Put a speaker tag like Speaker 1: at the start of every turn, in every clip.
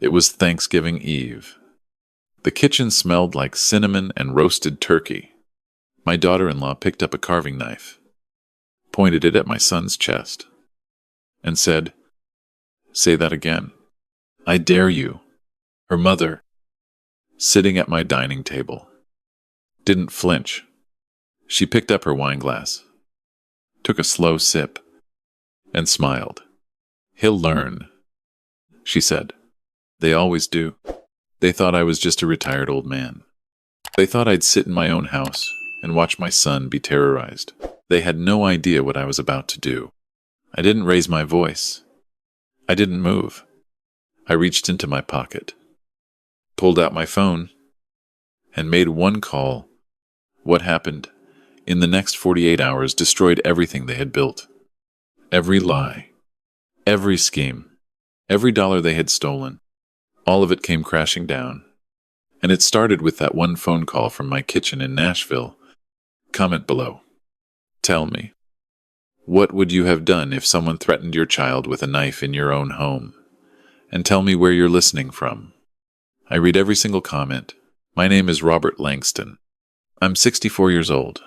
Speaker 1: It was Thanksgiving Eve. The kitchen smelled like cinnamon and roasted turkey. My daughter-in-law picked up a carving knife, pointed it at my son's chest, and said, "Say that again. I dare you." Her mother, sitting at my dining table, didn't flinch. She picked up her wineglass, took a slow sip, and smiled. "He'll learn," she said. "They always do." They thought I was just a retired old man. They thought I'd sit in my own house and watch my son be terrorized. They had no idea what I was about to do. I didn't raise my voice. I didn't move. I reached into my pocket, pulled out my phone, and made one call. What happened in the next 48 hours destroyed everything they had built. Every lie, every scheme, every dollar they had stolen, all of it came crashing down. And it started with that one phone call from my kitchen in Nashville. Comment below. Tell me, what would you have done if someone threatened your child with a knife in your own home? And tell me where you're listening from. I read every single comment. My name is Robert Langston. I'm 64 years old.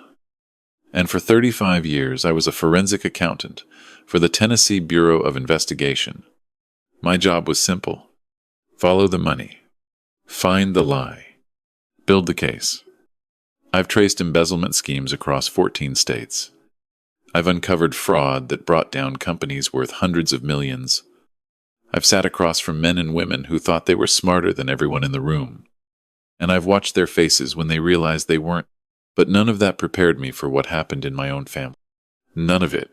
Speaker 1: And for 35 years, I was a forensic accountant for the Tennessee Bureau of Investigation. My job was simple. Follow the money. Find the lie. Build the case. I've traced embezzlement schemes across 14 states. I've uncovered fraud that brought down companies worth hundreds of millions. I've sat across from men and women who thought they were smarter than everyone in the room. And I've watched their faces when they realized they weren't. But none of that prepared me for what happened in my own family. None of it.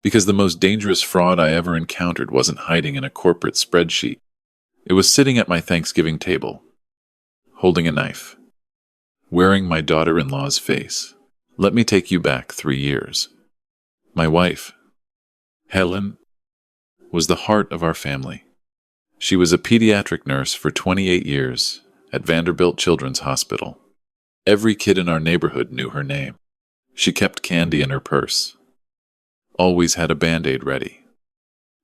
Speaker 1: Because the most dangerous fraud I ever encountered wasn't hiding in a corporate spreadsheet. It was sitting at my Thanksgiving table, holding a knife, wearing my daughter-in-law's face. Let me take you back 3 years. My wife, Helen, was the heart of our family. She was a pediatric nurse for 28 years at Vanderbilt Children's Hospital. Every kid in our neighborhood knew her name. She kept candy in her purse, always had a Band-Aid ready,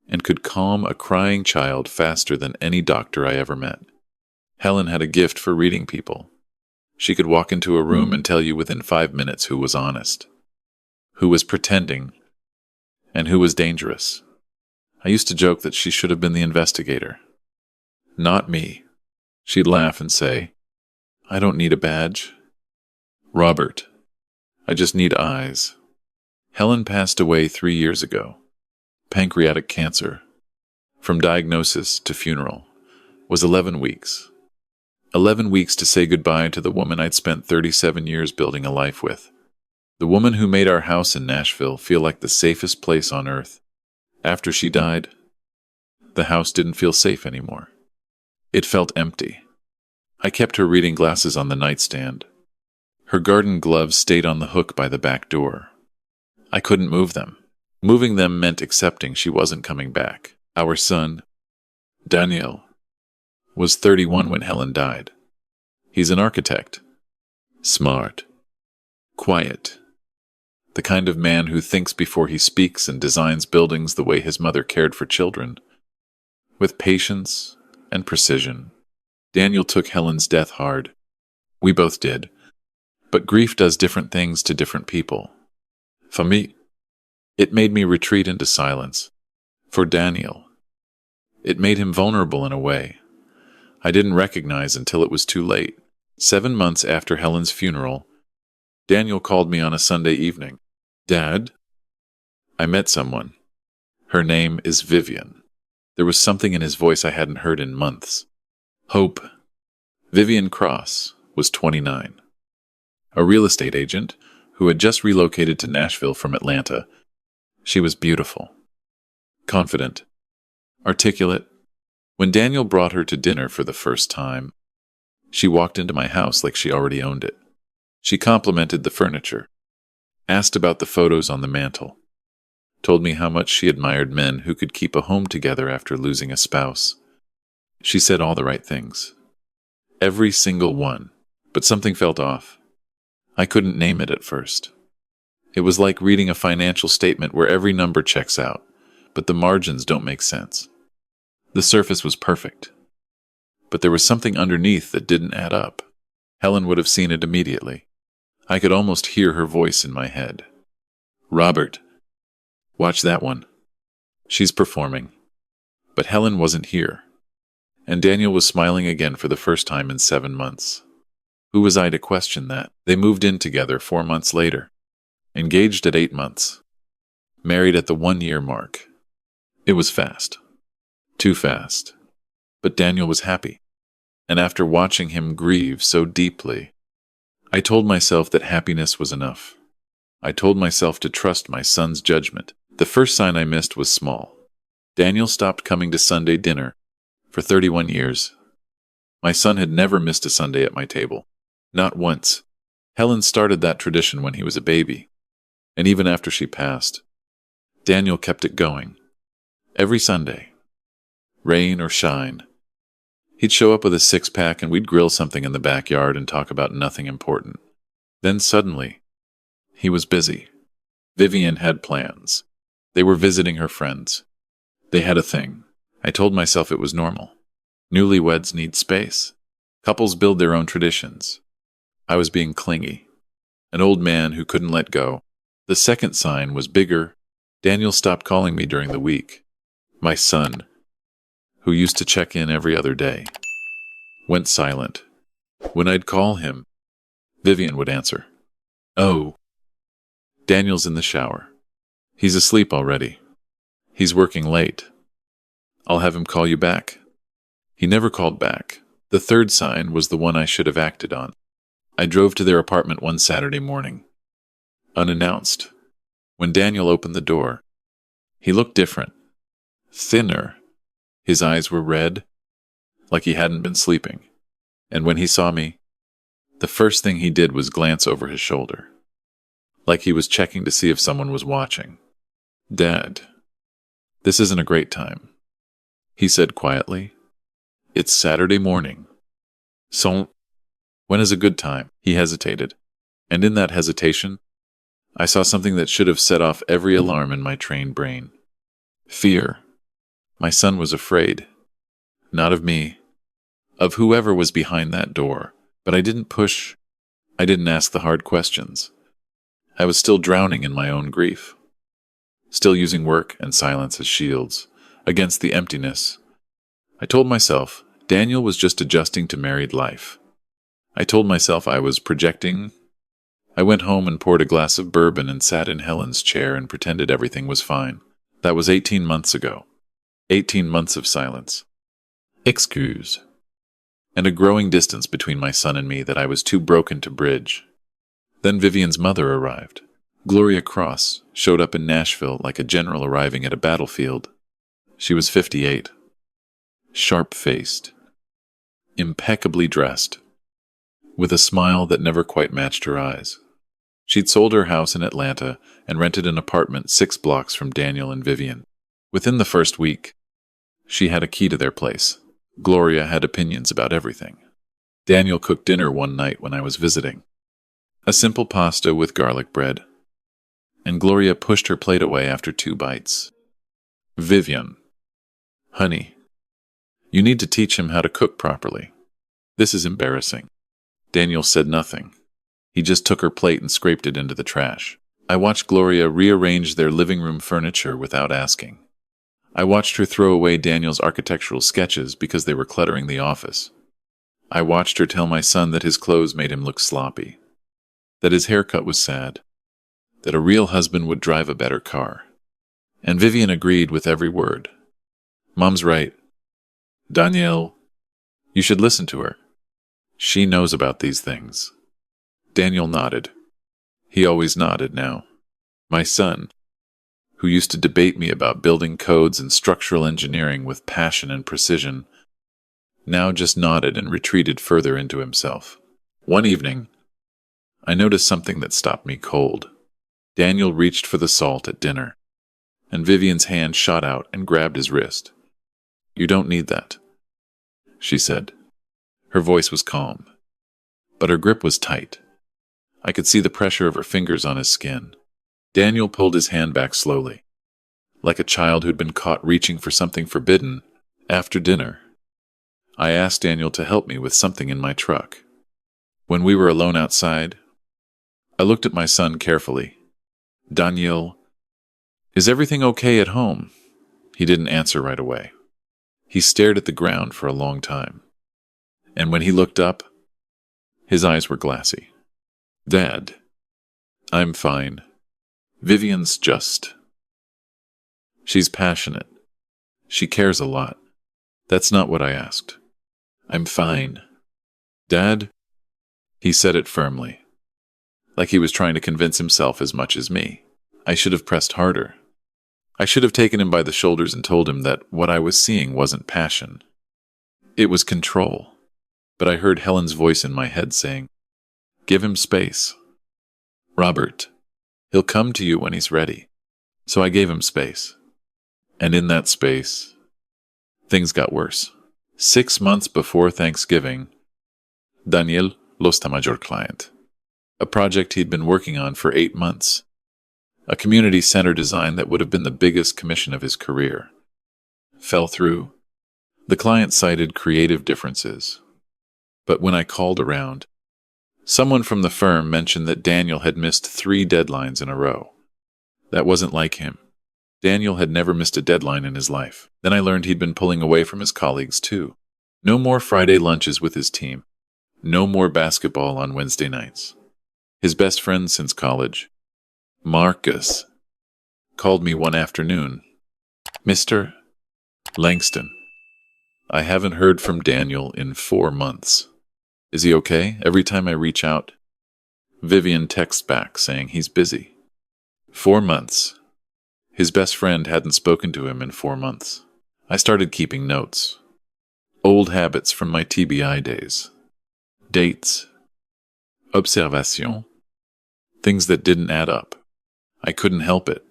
Speaker 1: and could calm a crying child faster than any doctor I ever met. Helen had a gift for reading people. She could walk into a room and tell you within 5 minutes who was honest, who was pretending, and who was dangerous. I used to joke that she should have been the investigator. Not me. She'd laugh and say, "I don't need a badge. Robert, I just need eyes." Helen passed away 3 years ago. Pancreatic cancer. From diagnosis to funeral was 11 weeks. 11 weeks to say goodbye to the woman I'd spent 37 years building a life with. The woman who made our house in Nashville feel like the safest place on earth. After she died, the house didn't feel safe anymore. It felt empty. I kept her reading glasses on the nightstand. Her garden gloves stayed on the hook by the back door. I couldn't move them. Moving them meant accepting she wasn't coming back. Our son, Daniel, was 31 when Helen died. He's an architect. Smart. Quiet. The kind of man who thinks before he speaks and designs buildings the way his mother cared for children. With patience and precision. Daniel took Helen's death hard. We both did. But grief does different things to different people. For me, it made me retreat into silence. For Daniel, it made him vulnerable in a way I didn't recognize until it was too late. 7 months after Helen's funeral, Daniel called me on a Sunday evening. "Dad, I met someone. Her name is Vivian." There was something in his voice I hadn't heard in months. Hope. Vivian Cross was 29. A real estate agent who had just relocated to Nashville from Atlanta. She was beautiful, confident, articulate. When Daniel brought her to dinner for the first time, she walked into my house like she already owned it. She complimented the furniture, asked about the photos on the mantel, told me how much she admired men who could keep a home together after losing a spouse. She said all the right things. Every single one. But something felt off. I couldn't name it at first. It was like reading a financial statement where every number checks out, but the margins don't make sense. The surface was perfect. But there was something underneath that didn't add up. Helen would have seen it immediately. I could almost hear her voice in my head. "Robert, watch that one. She's performing." But Helen wasn't here. And Daniel was smiling again for the first time in 7 months. Who was I to question that? They moved in together 4 months later. Engaged at 8 months. Married at the 1-year mark. It was fast. Too fast. But Daniel was happy. And after watching him grieve so deeply, I told myself that happiness was enough. I told myself to trust my son's judgment. The first sign I missed was small. Daniel stopped coming to Sunday dinner. For 31 years. My son had never missed a Sunday at my table. Not once. Helen started that tradition when he was a baby. And even after she passed, Daniel kept it going. Every Sunday. Rain or shine. He'd show up with a 6-pack and we'd grill something in the backyard and talk about nothing important. Then suddenly, he was busy. Vivian had plans. They were visiting her friends. They had a thing. I told myself it was normal. Newlyweds need space. Couples build their own traditions. I was being clingy. An old man who couldn't let go. The second sign was bigger. Daniel stopped calling me during the week. My son, who used to check in every other day, went silent. When I'd call him, Vivian would answer. "Oh, Daniel's in the shower. He's asleep already. He's working late. I'll have him call you back." He never called back. The third sign was the one I should have acted on. I drove to their apartment one Saturday morning. Unannounced. When Daniel opened the door, he looked different. Thinner. His eyes were red, like he hadn't been sleeping. And when he saw me, the first thing he did was glance over his shoulder, like he was checking to see if someone was watching. "Dad, this isn't a great time," he said quietly. "It's Saturday morning. So, when is a good time?" He hesitated. And in that hesitation, I saw something that should have set off every alarm in my trained brain. Fear. My son was afraid. Not of me. Of whoever was behind that door. But I didn't push. I didn't ask the hard questions. I was still drowning in my own grief. Still using work and silence as shields against the emptiness. I told myself Daniel was just adjusting to married life. I told myself I was projecting. I went home and poured a glass of bourbon and sat in Helen's chair and pretended everything was fine. That was 18 months ago. 18 months of silence. Excuse. And a growing distance between my son and me that I was too broken to bridge. Then Vivian's mother arrived. Gloria Cross showed up in Nashville like a general arriving at a battlefield. She was 58. Sharp-faced. Impeccably dressed. With a smile that never quite matched her eyes. She'd sold her house in Atlanta and rented an apartment 6 blocks from Daniel and Vivian. Within the first week, she had a key to their place. Gloria had opinions about everything. Daniel cooked dinner one night when I was visiting. A simple pasta with garlic bread. And Gloria pushed her plate away after 2 bites. "Vivian, honey, you need to teach him how to cook properly. This is embarrassing." Daniel said nothing. He just took her plate and scraped it into the trash. I watched Gloria rearrange their living room furniture without asking. I watched her throw away Daniel's architectural sketches because they were cluttering the office. I watched her tell my son that his clothes made him look sloppy, that his haircut was sad, that a real husband would drive a better car. And Vivian agreed with every word. "Mom's right. Danielle, you should listen to her. She knows about these things." Daniel nodded. He always nodded now. My son, who used to debate me about building codes and structural engineering with passion and precision, now just nodded and retreated further into himself. One evening, I noticed something that stopped me cold. Daniel reached for the salt at dinner, and Vivian's hand shot out and grabbed his wrist. "You don't need that," she said. Her voice was calm, but her grip was tight. I could see the pressure of her fingers on his skin. Daniel pulled his hand back slowly, like a child who'd been caught reaching for something forbidden after dinner. I asked Daniel to help me with something in my truck. When we were alone outside, I looked at my son carefully. Daniel, is everything okay at home? He didn't answer right away. He stared at the ground for a long time. And when he looked up, his eyes were glassy. Dad, I'm fine. Vivian's just... She's passionate. She cares a lot. That's not what I asked. I'm fine. Dad? He said it firmly, like he was trying to convince himself as much as me. I should have pressed harder. I should have taken him by the shoulders and told him that what I was seeing wasn't passion. It was control. But I heard Helen's voice in my head saying, give him space. Robert, he'll come to you when he's ready. So I gave him space. And in that space, things got worse. 6 months before Thanksgiving, Daniel lost a major client. A project he'd been working on for 8 months. A community center design that would have been the biggest commission of his career. Fell through. The client cited creative differences. But when I called around, someone from the firm mentioned that Daniel had missed 3 deadlines in a row. That wasn't like him. Daniel had never missed a deadline in his life. Then I learned he'd been pulling away from his colleagues too. No more Friday lunches with his team. No more basketball on Wednesday nights. His best friend since college, Marcus, called me one afternoon. Mr. Langston, I haven't heard from Daniel in 4 months. Is he okay? Every time I reach out, Vivian texts back saying he's busy. 4 months. His best friend hadn't spoken to him in 4 months. I started keeping notes. Old habits from my TBI days. Dates. Observation. Things that didn't add up. I couldn't help it.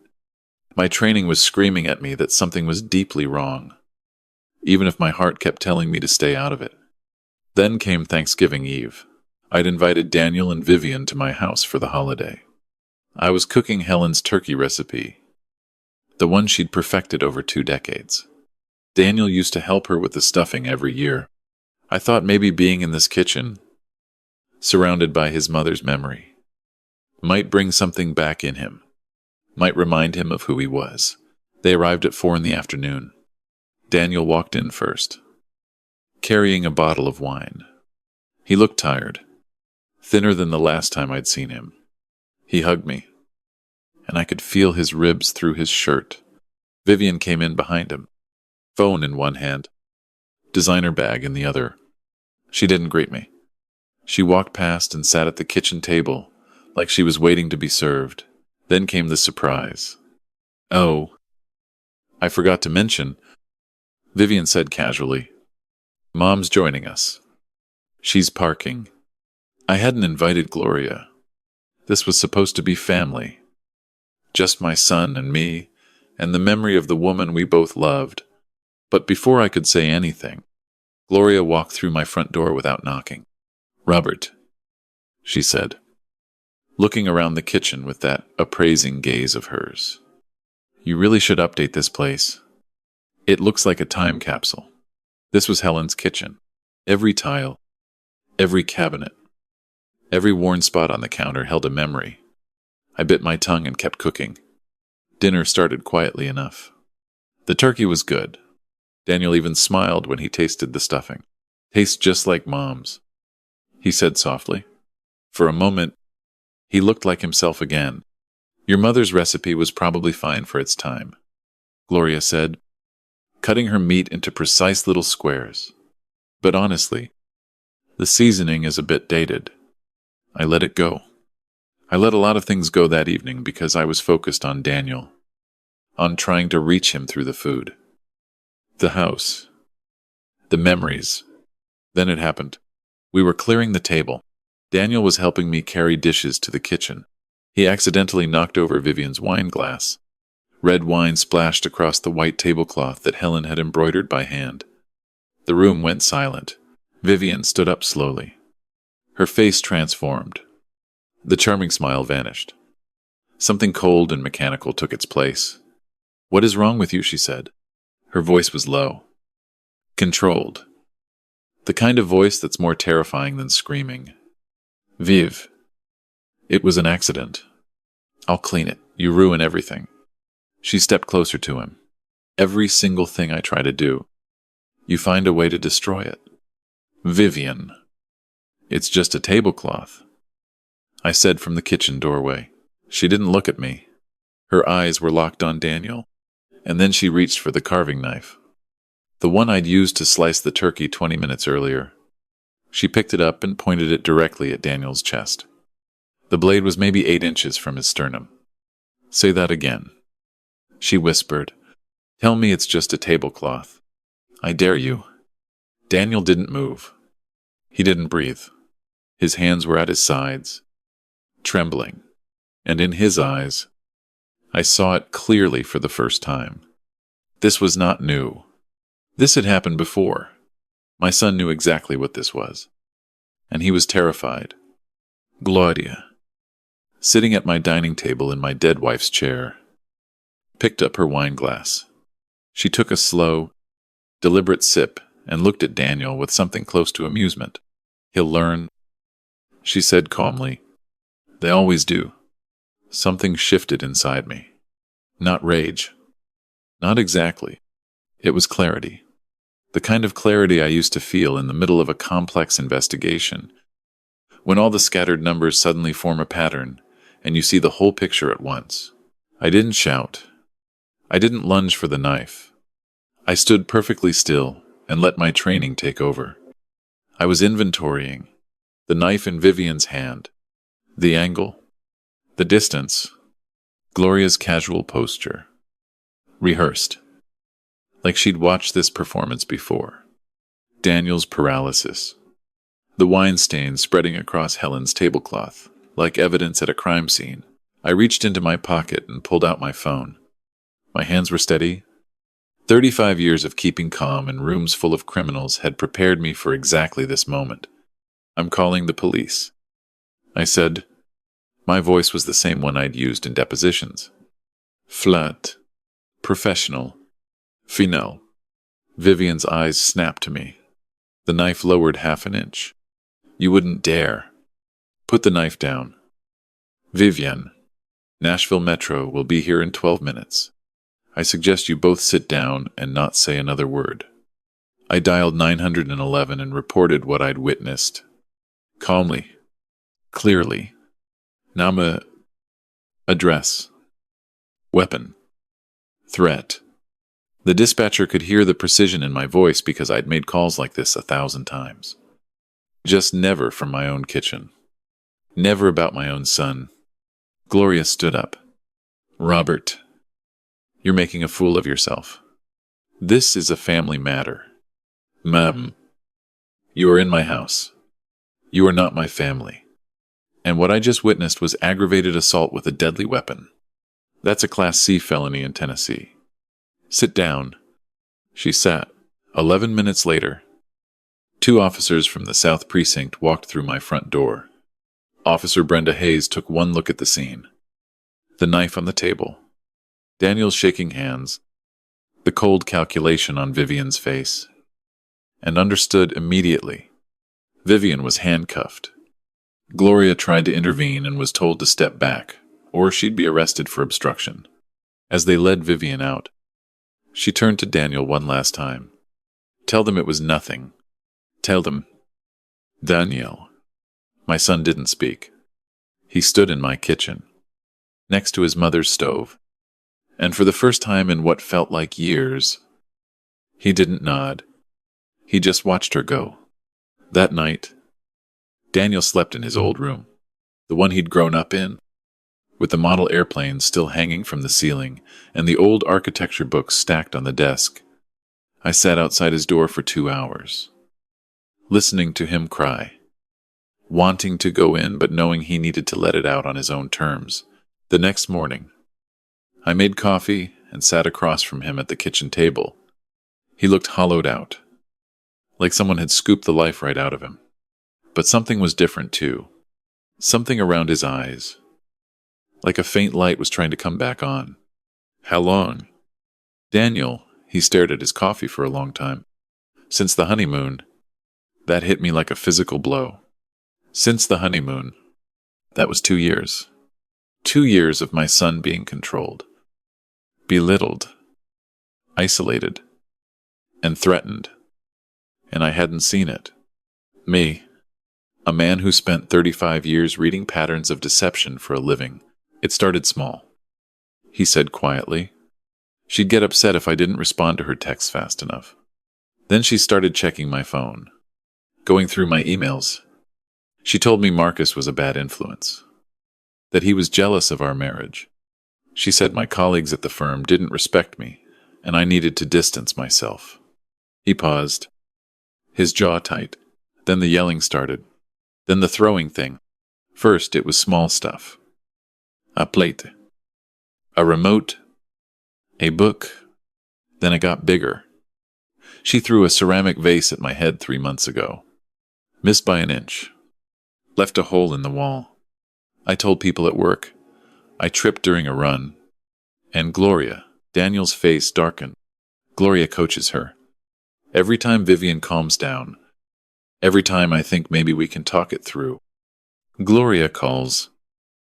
Speaker 1: My training was screaming at me that something was deeply wrong, even if my heart kept telling me to stay out of it. Then came Thanksgiving Eve. I'd invited Daniel and Vivian to my house for the holiday. I was cooking Helen's turkey recipe, the one she'd perfected over 2 decades. Daniel used to help her with the stuffing every year. I thought maybe being in this kitchen, surrounded by his mother's memory, might bring something back in him, might remind him of who he was. They arrived at 4 in the afternoon. Daniel walked in first, carrying a bottle of wine. He looked tired, thinner than the last time I'd seen him. He hugged me, and I could feel his ribs through his shirt. Vivian came in behind him, phone in one hand, designer bag in the other. She didn't greet me. She walked past and sat at the kitchen table like she was waiting to be served. Then came the surprise. Oh, I forgot to mention, Vivian said casually, Mom's joining us. She's parking. I hadn't invited Gloria. This was supposed to be family. Just my son and me, and the memory of the woman we both loved. But before I could say anything, Gloria walked through my front door without knocking. Robert, she said, looking around the kitchen with that appraising gaze of hers. You really should update this place. It looks like a time capsule. This was Helen's kitchen. Every tile, every cabinet, every worn spot on the counter held a memory. I bit my tongue and kept cooking. Dinner started quietly enough. The turkey was good. Daniel even smiled when he tasted the stuffing. Tastes just like Mom's, he said softly. For a moment, he looked like himself again. Your mother's recipe was probably fine for its time, Gloria said, cutting her meat into precise little squares. But honestly, the seasoning is a bit dated. I let it go. I let a lot of things go that evening because I was focused on Daniel, on trying to reach him through the food. The house. The memories. Then it happened. We were clearing the table. Daniel was helping me carry dishes to the kitchen. He accidentally knocked over Vivian's wine glass. Red wine splashed across the white tablecloth that Helen had embroidered by hand. The room went silent. Vivian stood up slowly. Her face transformed. The charming smile vanished. Something cold and mechanical took its place. What is wrong with you? She said. Her voice was low, controlled. The kind of voice that's more terrifying than screaming. Viv, it was an accident. I'll clean it. You ruin everything. She stepped closer to him. Every single thing I try to do, you find a way to destroy it. Vivian, it's just a tablecloth, I said from the kitchen doorway. She didn't look at me. Her eyes were locked on Daniel, and then she reached for the carving knife. The one I'd used to slice the turkey 20 minutes earlier. She picked it up and pointed it directly at Daniel's chest. The blade was maybe 8 inches from his sternum. Say that again, she whispered. Tell me it's just a tablecloth. I dare you. Daniel didn't move. He didn't breathe. His hands were at his sides, trembling, and in his eyes, I saw it clearly for the first time. This was not new. This had happened before. My son knew exactly what this was, and he was terrified. Gloria, sitting at my dining table in my dead wife's chair, picked up her wine glass. She took a slow, deliberate sip and looked at Daniel with something close to amusement. He'll learn, she said calmly. They always do. Something shifted inside me. Not rage. Not exactly. It was clarity. The kind of clarity I used to feel in the middle of a complex investigation, when all the scattered numbers suddenly form a pattern and you see the whole picture at once. I didn't shout. I didn't lunge for the knife. I stood perfectly still and let my training take over. I was inventorying, the knife in Vivian's hand, the angle, the distance, Gloria's casual posture. Rehearsed, like she'd watched this performance before. Daniel's paralysis, the wine stain spreading across Helen's tablecloth, like evidence at a crime scene. I reached into my pocket and pulled out my phone. My hands were steady. 35 years of keeping calm in rooms full of criminals had prepared me for exactly this moment. I'm calling the police, I said. My voice was the same one I'd used in depositions. Flat, professional, final. Vivian's eyes snapped to me. The knife lowered 1/2 inch. You wouldn't dare. Put the knife down. Vivian, Nashville Metro will be here in 12 minutes. I suggest you both sit down and not say another word. I dialed 911 and reported what I'd witnessed. Calmly. Clearly. Nama. Address. Weapon. Threat. The dispatcher could hear the precision in my voice because I'd made calls like this 1,000 times. Just never from my own kitchen. Never about my own son. Gloria stood up. Robert, you're making a fool of yourself. This is a family matter. Ma'am, you are in my house. You are not my family. And what I just witnessed was aggravated assault with a deadly weapon. That's a Class C felony in Tennessee. Sit down. She sat. 11 minutes later, 2 officers from the South Precinct walked through my front door. Officer Brenda Hayes took one look at the scene. The knife on the table. Daniel's shaking hands. The cold calculation on Vivian's face. And understood immediately. Vivian was handcuffed. Gloria tried to intervene and was told to step back, or she'd be arrested for obstruction. As they led Vivian out, she turned to Daniel one last time. Tell them it was nothing. Tell them. Daniel. My son didn't speak. He stood in my kitchen, next to his mother's stove, and for the first time in what felt like years, he didn't nod. He just watched her go. That night, Daniel slept in his old room, the one he'd grown up in, with the model airplane still hanging from the ceiling and the old architecture books stacked on the desk. I sat outside his door for 2 hours, listening to him cry, wanting to go in but knowing he needed to let it out on his own terms. The next morning, I made coffee and sat across from him at the kitchen table. He looked hollowed out, like someone had scooped the life right out of him. But something was different too. Something around his eyes. Like a faint light was trying to come back on. How long? Daniel, he stared at his coffee for a long time. Since the honeymoon. That hit me like a physical blow. Since the honeymoon, that was 2 years. 2 years of my son being controlled, belittled, isolated, and threatened. And I hadn't seen it. Me, a man who spent 35 years reading patterns of deception for a living. It started small. He said quietly. She'd get upset if I didn't respond to her texts fast enough. Then she started checking my phone, going through my emails. She told me Marcus was a bad influence, that he was jealous of our marriage. She said my colleagues at the firm didn't respect me, and I needed to distance myself. He paused, his jaw tight. Then the yelling started. Then the throwing thing. First, it was small stuff. A plate, a remote, a book. Then it got bigger. She threw a ceramic vase at my head 3 months ago. Missed by an inch. Left a hole in the wall. I told people at work. I tripped during a run. And Gloria, Daniel's face darkened. Gloria coaches her. Every time Vivian calms down, every time I think maybe we can talk it through, Gloria calls.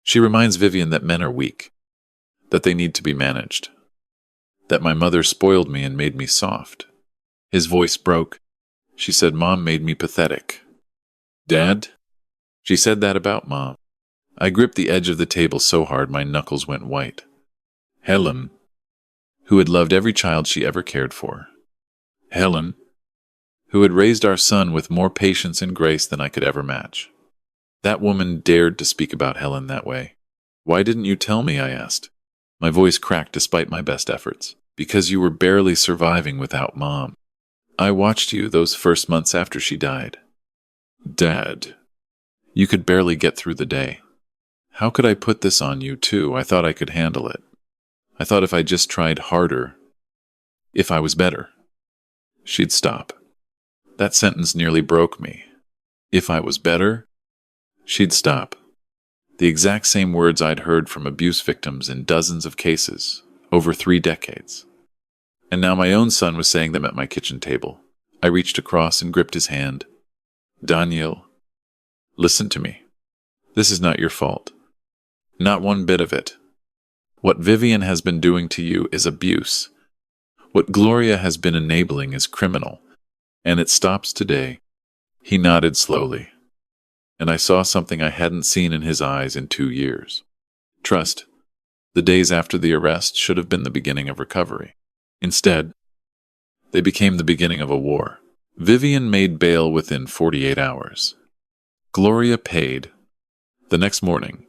Speaker 1: She reminds Vivian that men are weak, that they need to be managed, that my mother spoiled me and made me soft. His voice broke. She said Mom made me pathetic. Dad? She said that about Mom. I gripped the edge of the table so hard my knuckles went white. Helen, who had loved every child she ever cared for. Helen, who had raised our son with more patience and grace than I could ever match. That woman dared to speak about Helen that way. Why didn't you tell me? I asked. My voice cracked despite my best efforts. Because you were barely surviving without Mom. I watched you those first months after she died. Dad, you could barely get through the day. How could I put this on you, too? I thought I could handle it. I thought if I just tried harder, if I was better, she'd stop. That sentence nearly broke me. If I was better, she'd stop. The exact same words I'd heard from abuse victims in dozens of cases, over 3 decades. And now my own son was saying them at my kitchen table. I reached across and gripped his hand. Daniel, listen to me. This is not your fault. Not one bit of it. What Vivian has been doing to you is abuse. What Gloria has been enabling is criminal. And it stops today. He nodded slowly. And I saw something I hadn't seen in his eyes in 2 years. Trust. The days after the arrest should have been the beginning of recovery. Instead, they became the beginning of a war. Vivian made bail within 48 hours. Gloria paid. The next morning,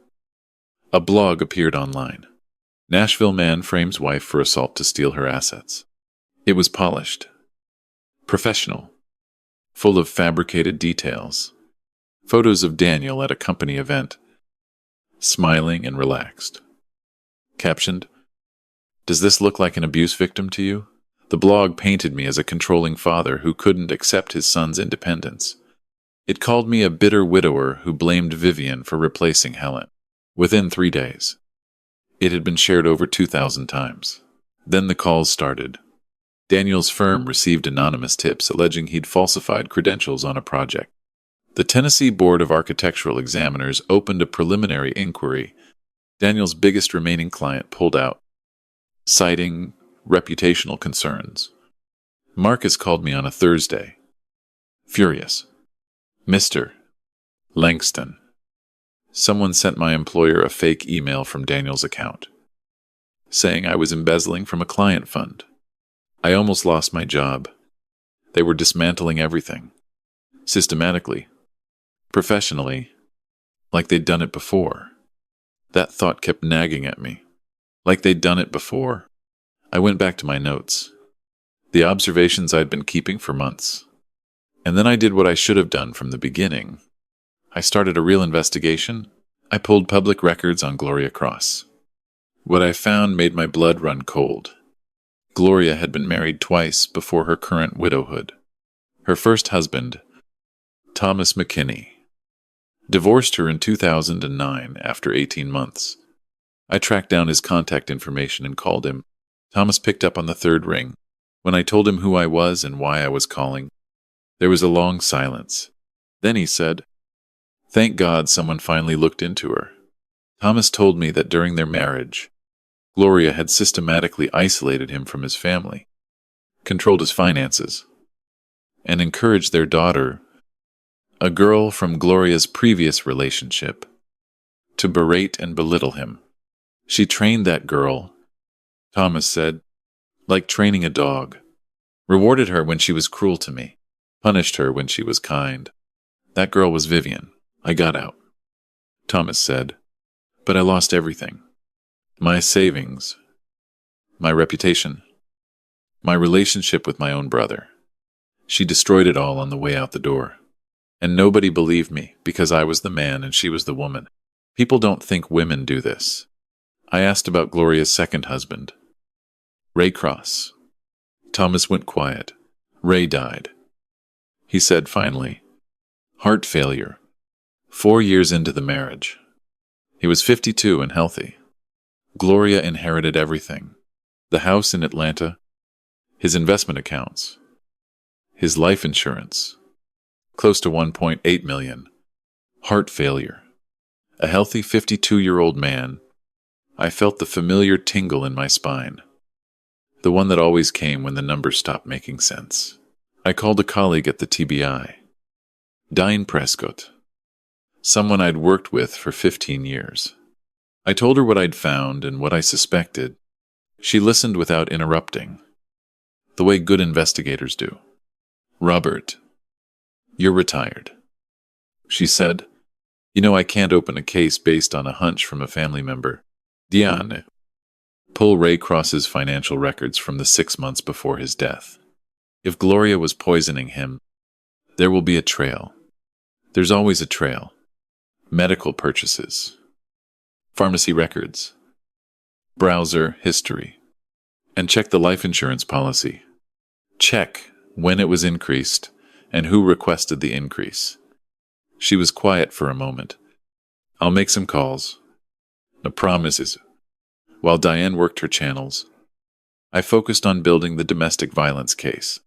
Speaker 1: a blog appeared online. Nashville man frames wife for assault to steal her assets. It was polished, professional, full of fabricated details. Photos of Daniel at a company event, smiling and relaxed. Captioned, "Does this look like an abuse victim to you?" The blog painted me as a controlling father who couldn't accept his son's independence. It called me a bitter widower who blamed Vivian for replacing Helen. Within 3 days, it had been shared over 2,000 times. Then the calls started. Daniel's firm received anonymous tips alleging he'd falsified credentials on a project. The Tennessee Board of Architectural Examiners opened a preliminary inquiry. Daniel's biggest remaining client pulled out, citing reputational concerns. Marcus called me on a Thursday. Furious. Mr. Langston. Someone sent my employer a fake email from Daniel's account, saying I was embezzling from a client fund. I almost lost my job. They were dismantling everything. Systematically. Professionally. Like they'd done it before. That thought kept nagging at me. Like they'd done it before. I went back to my notes. The observations I'd been keeping for months. And then I did what I should have done from the beginning. I started a real investigation. I pulled public records on Gloria Cross. What I found made my blood run cold. Gloria had been married twice before her current widowhood. Her first husband, Thomas McKinney, divorced her in 2009 after 18 months. I tracked down his contact information and called him. Thomas picked up on the third ring. When I told him who I was and why I was calling, There was a long silence. Then he said, "Thank God someone finally looked into her. Thomas told me that during their marriage, Gloria had systematically isolated him from his family, controlled his finances, and encouraged their daughter, a girl from Gloria's previous relationship, to berate and belittle him. She trained that girl," Thomas said, "like training a dog. Rewarded her when she was cruel to me, punished her when she was kind. That girl was Vivian. I got out," Thomas said, "but I lost everything. My savings, my reputation, my relationship with my own brother. She destroyed it all on the way out the door. And nobody believed me because I was the man and she was the woman. People don't think women do this." I asked about Gloria's second husband, Ray Cross. Thomas went quiet. "Ray died," he said finally. "Heart failure. 4 years into the marriage. He was 52 and healthy. Gloria inherited everything. The house in Atlanta, his investment accounts, his life insurance, close to $1.8 million. Heart failure. A healthy 52-year-old man. I felt the familiar tingle in my spine. The one that always came when the numbers stopped making sense. I called a colleague at the TBI, Diane Prescott, someone I'd worked with for 15 years. I told her what I'd found and what I suspected. She listened without interrupting, the way good investigators do. "Robert, you're retired," she said. "You know I can't open a case based on a hunch from a family member. Diane, pull Ray Cross's financial records from the 6 months before his death. If Gloria was poisoning him, there will be a trail. There's always a trail. Medical purchases, pharmacy records, browser history, and check the life insurance policy. Check when it was increased and who requested the increase." She was quiet for a moment. "I'll make some calls. No promises." While Diane worked her channels, I focused on building the domestic violence case.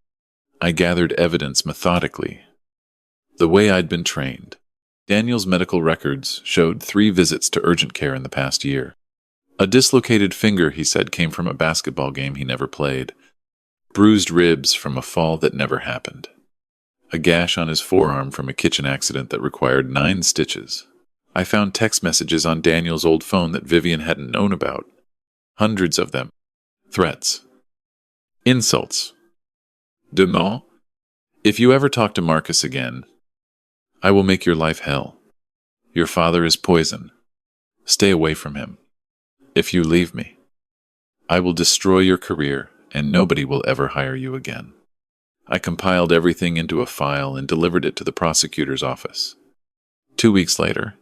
Speaker 1: I gathered evidence methodically, the way I'd been trained. Daniel's medical records showed 3 visits to urgent care in the past year. A dislocated finger, he said, came from a basketball game he never played. Bruised ribs from a fall that never happened. A gash on his forearm from a kitchen accident that required 9 stitches. I found text messages on Daniel's old phone that Vivian hadn't known about. Hundreds of them. Threats. Insults. Demain, if you ever talk to Marcus again, I will make your life hell. Your father is poison. Stay away from him. If you leave me, I will destroy your career and nobody will ever hire you again. I compiled everything into a file and delivered it to the prosecutor's office. 2 weeks later,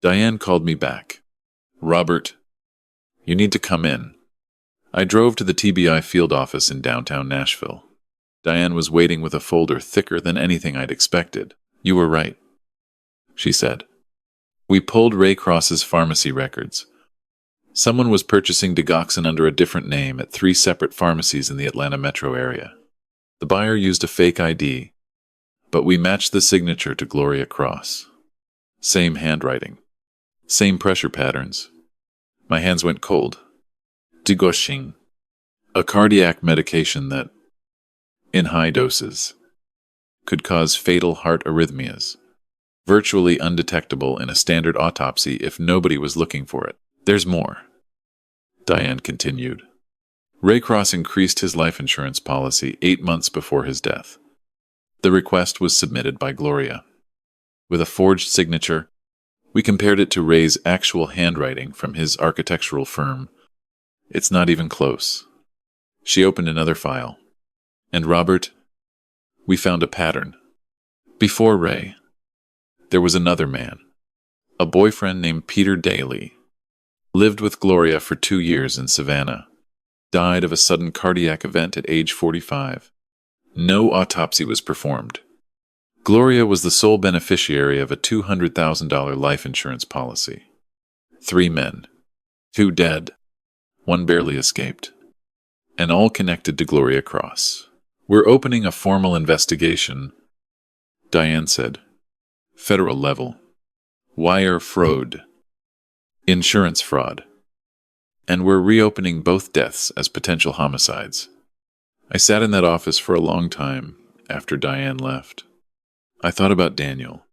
Speaker 1: Diane called me back. "Robert, you need to come in." I drove to the TBI field office in downtown Nashville. Diane was waiting with a folder thicker than anything I'd expected. "You were right," she said. "We pulled Ray Cross's pharmacy records. Someone was purchasing digoxin under a different name at 3 separate pharmacies in the Atlanta metro area. The buyer used a fake ID, but we matched the signature to Gloria Cross. Same handwriting. Same pressure patterns. My hands went cold. Digoxin, a cardiac medication that, in high doses, could cause fatal heart arrhythmias, virtually undetectable in a standard autopsy if nobody was looking for it. There's more," Diane continued. "Ray Cross increased his life insurance policy 8 months before his death. The request was submitted by Gloria. With a forged signature, we compared it to Ray's actual handwriting from his architectural firm. It's not even close." She opened another file. "And Robert, we found a pattern. Before Ray, there was another man, a boyfriend named Peter Daly. Lived with Gloria for 2 years in Savannah. Died of a sudden cardiac event at age 45. No autopsy was performed. Gloria was the sole beneficiary of a $200,000 life insurance policy. 3 men, 2 dead, 1 barely escaped, and all connected to Gloria Cross. We're opening a formal investigation Diane said. Federal level. Wire fraud. Insurance fraud. And we're reopening both deaths as potential homicides. I sat in that office for a long time after Diane left. I thought about Daniel,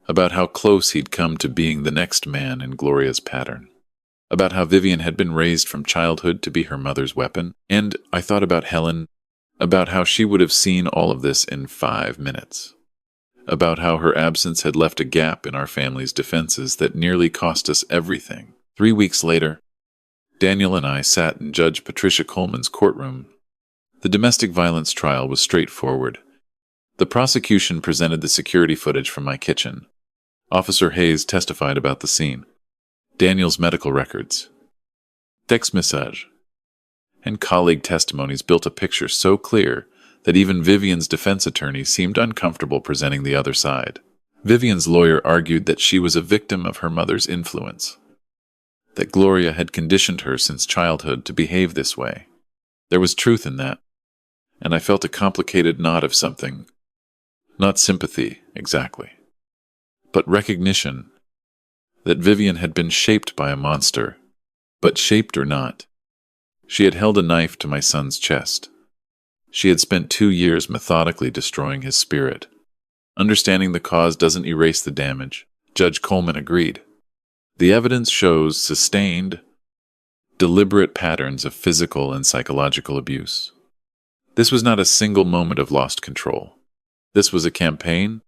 Speaker 1: about how close he'd come to being the next man in Gloria's pattern, about how Vivian had been raised from childhood to be her mother's weapon, and I thought about Helen, about how she would have seen all of this in 5 minutes, about how her absence had left a gap in our family's defenses that nearly cost us everything. 3 weeks later, Daniel and I sat in Judge Patricia Coleman's courtroom. The domestic violence trial was straightforward. The prosecution presented the security footage from my kitchen. Officer Hayes testified about the scene, Daniel's medical records, text message, and colleague testimonies built a picture so clear that even Vivian's defense attorney seemed uncomfortable presenting the other side. Vivian's lawyer argued that she was a victim of her mother's influence, that Gloria had conditioned her since childhood to behave this way. There was truth in that, and I felt a complicated knot of something. Not sympathy, exactly, but recognition that Vivian had been shaped by a monster. But shaped or not, she had held a knife to my son's chest. She had spent 2 years methodically destroying his spirit. Understanding the cause doesn't erase the damage. Judge Coleman agreed. The evidence shows sustained, deliberate patterns of physical and psychological abuse. This was not a single moment of lost control. This was a campaign.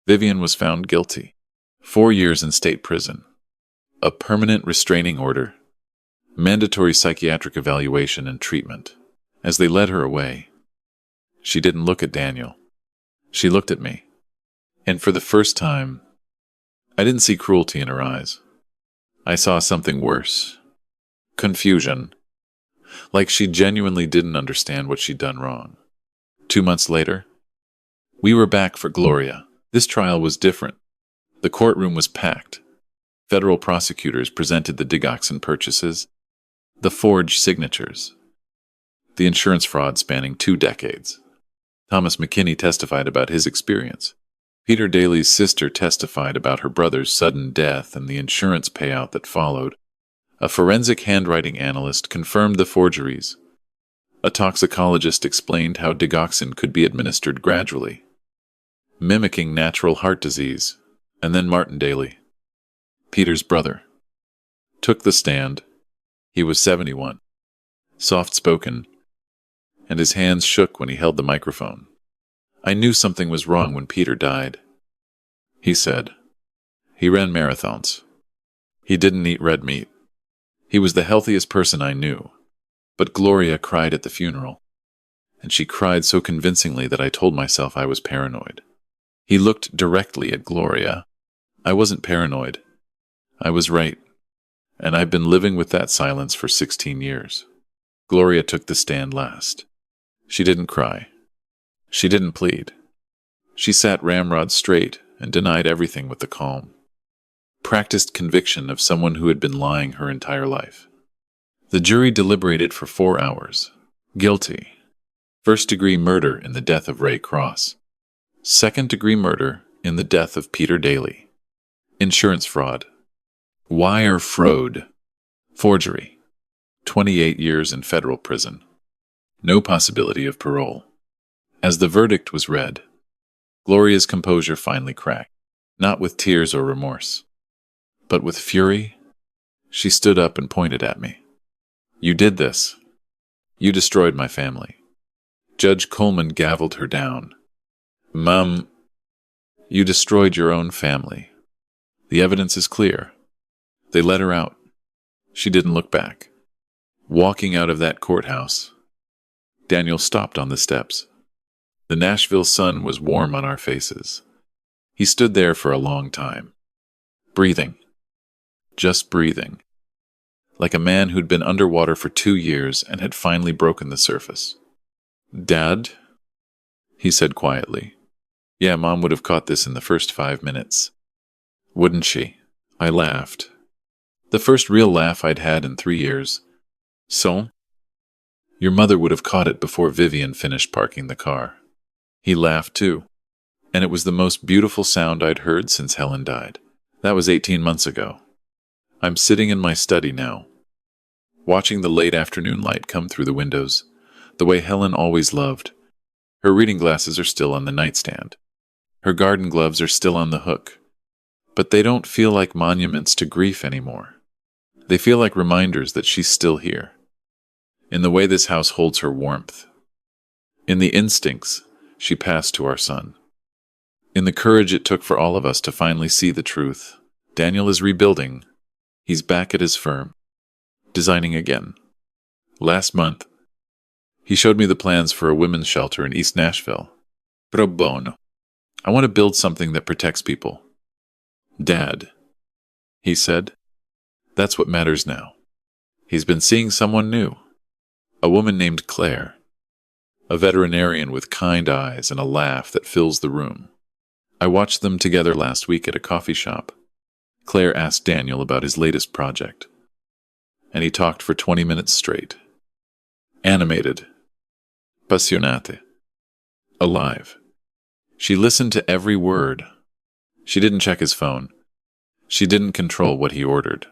Speaker 1: Vivian was found guilty. 4 years in state prison. A permanent restraining order. Mandatory psychiatric evaluation and treatment. As they led her away, she didn't look at Daniel. She looked at me. And for the first time, I didn't see cruelty in her eyes. I saw something worse. Confusion. Like she genuinely didn't understand what she'd done wrong. 2 months later, we were back for Gloria. This trial was different. The courtroom was packed. Federal prosecutors presented the digoxin purchases, the forged signatures, the insurance fraud spanning 2 decades. Thomas McKinney testified about his experience. Peter Daly's sister testified about her brother's sudden death and the insurance payout that followed. A forensic handwriting analyst confirmed the forgeries. A toxicologist explained how digoxin could be administered gradually, mimicking natural heart disease. And then Martin Daly, Peter's brother, took the stand. He was 71, soft-spoken, and his hands shook when he held the microphone. I knew something was wrong when Peter died. He said, he ran marathons. He didn't eat red meat. He was the healthiest person I knew. But Gloria cried at the funeral, and she cried so convincingly that I told myself I was paranoid. He looked directly at Gloria. I wasn't paranoid. I was right, and I've been living with that silence for 16 years. Gloria took the stand last. She didn't cry. She didn't plead. She sat ramrod straight and denied everything with the calm, practiced conviction of someone who had been lying her entire life. The jury deliberated for 4 hours. Guilty. First-degree murder in the death of Ray Cross. Second-degree murder in the death of Peter Daly. Insurance fraud. Wire fraud. Forgery. 28 years in federal prison. No possibility of parole. As the verdict was read, Gloria's composure finally cracked, not with tears or remorse, but with fury. She stood up and pointed at me. You did this. You destroyed my family. Judge Coleman gavelled her down. Mom, you destroyed your own family. The evidence is clear. They let her out. She didn't look back. Walking out of that courthouse, Daniel stopped on the steps. The Nashville sun was warm on our faces. He stood there for a long time, breathing, just breathing, like a man who'd been underwater for 2 years and had finally broken the surface. Dad, he said quietly. Yeah, Mom would have caught this in the first 5 minutes. Wouldn't she? I laughed. The first real laugh I'd had in 3 years. So? Your mother would have caught it before Vivian finished parking the car. He laughed too. and it was the most beautiful sound I'd heard since Helen died. That was 18 months ago. I'm sitting in my study now, watching the late afternoon light come through the windows, the way Helen always loved. Her reading glasses are still on the nightstand. Her garden gloves are still on the hook. But they don't feel like monuments to grief anymore. They feel like reminders that she's still here. In the way this house holds her warmth. In the instincts she passed to our son. In the courage it took for all of us to finally see the truth. Daniel is rebuilding. He's back at his firm, designing again. Last month, he showed me the plans for a women's shelter in East Nashville. Pro bono. I want to build something that protects people. Dad, he said, that's what matters now. He's been seeing someone new. A woman named Claire. A veterinarian with kind eyes and a laugh that fills the room. I watched them together last week at a coffee shop. Claire asked Daniel about his latest project, and he talked for 20 minutes straight. Animated. Passionate. Alive. She listened to every word. She didn't check his phone. She didn't control what he ordered.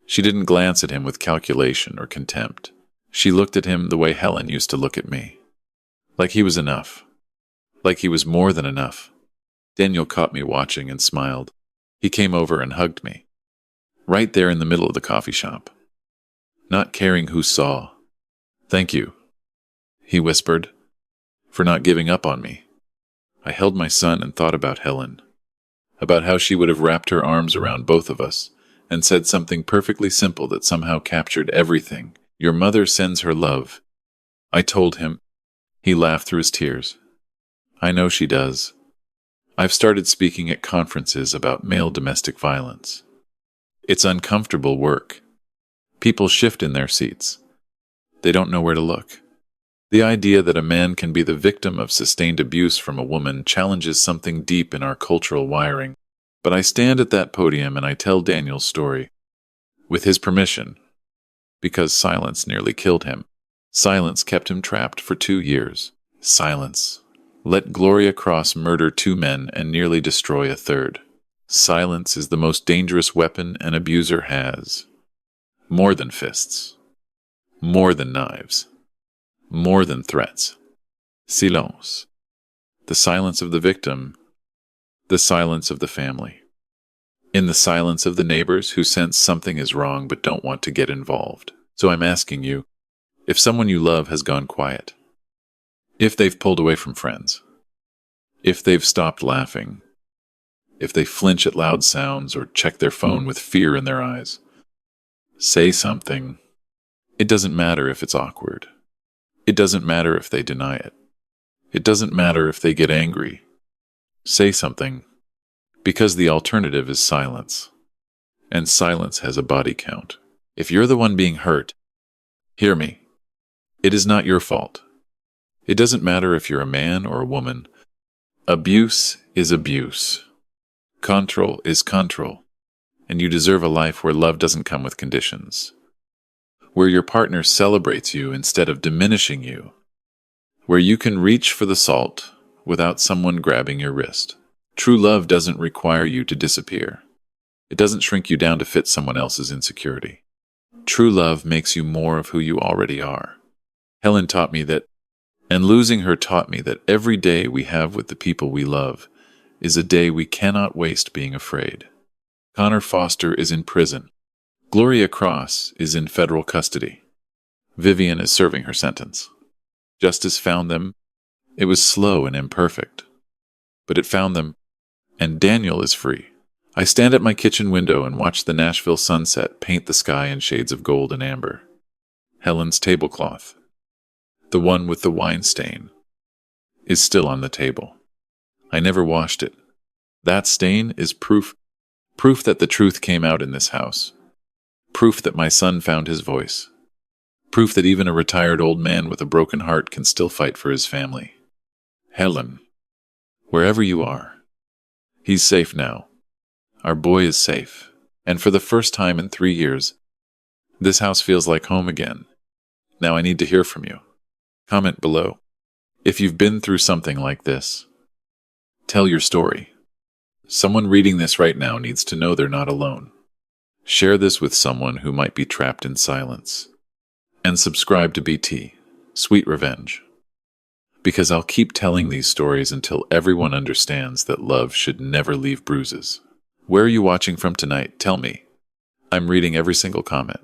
Speaker 1: She didn't glance at him with calculation or contempt. She looked at him the way Helen used to look at me. Like he was enough. Like he was more than enough. Daniel caught me watching and smiled. He came over and hugged me. Right there in the middle of the coffee shop. Not caring who saw. Thank you, he whispered, for not giving up on me. I held my son and thought about Helen. About how she would have wrapped her arms around both of us and said something perfectly simple that somehow captured everything. Your mother sends her love. I told him. He laughed through his tears. I know she does. I've started speaking at conferences about male domestic violence. It's uncomfortable work. People shift in their seats. They don't know where to look. The idea that a man can be the victim of sustained abuse from a woman challenges something deep in our cultural wiring. But I stand at that podium and I tell Daniel's story. With his permission. Because silence nearly killed him. Silence kept him trapped for 2 years. Silence. Let Gloria Cross murder 2 men and nearly destroy a 3rd. Silence is the most dangerous weapon an abuser has. More than fists. More than knives. More than threats. Silence. The silence of the victim. The silence of the family. In the silence of the neighbors who sense something is wrong but don't want to get involved. So I'm asking you, if someone you love has gone quiet, if they've pulled away from friends, if they've stopped laughing, if they flinch at loud sounds or check their phone with fear in their eyes, say something. It doesn't matter if it's awkward. It doesn't matter if they deny it. It doesn't matter if they get angry. Say something, because the alternative is silence, and silence has a body count. If you're the one being hurt, hear me. It is not your fault. It doesn't matter if you're a man or a woman. Abuse is abuse. Control is control. And you deserve a life where love doesn't come with conditions. Where your partner celebrates you instead of diminishing you. Where you can reach for the salt without someone grabbing your wrist. True love doesn't require you to disappear. It doesn't shrink you down to fit someone else's insecurity. True love makes you more of who you already are. Helen taught me that, and losing her taught me that every day we have with the people we love is a day we cannot waste being afraid. Connor Foster is in prison. Gloria Cross is in federal custody. Vivian is serving her sentence. Justice found them. It was slow and imperfect, but it found them, and Daniel is free. I stand at my kitchen window and watch the Nashville sunset paint the sky in shades of gold and amber. Helen's tablecloth, the one with the wine stain, is still on the table. I never washed it. That stain is proof that the truth came out in this house. Proof that my son found his voice. Proof that even a retired old man with a broken heart can still fight for his family. Helen, wherever you are, he's safe now. Our boy is safe. And for the first time in 3 years, this house feels like home again. Now I need to hear from you. Comment below if you've been through something like this. Tell your story. Someone reading this right now needs to know they're not alone. Share this with someone who might be trapped in silence. And subscribe to BT, Sweet Revenge. Because I'll keep telling these stories until everyone understands that love should never leave bruises. Where are you watching from tonight? Tell me. I'm reading every single comment.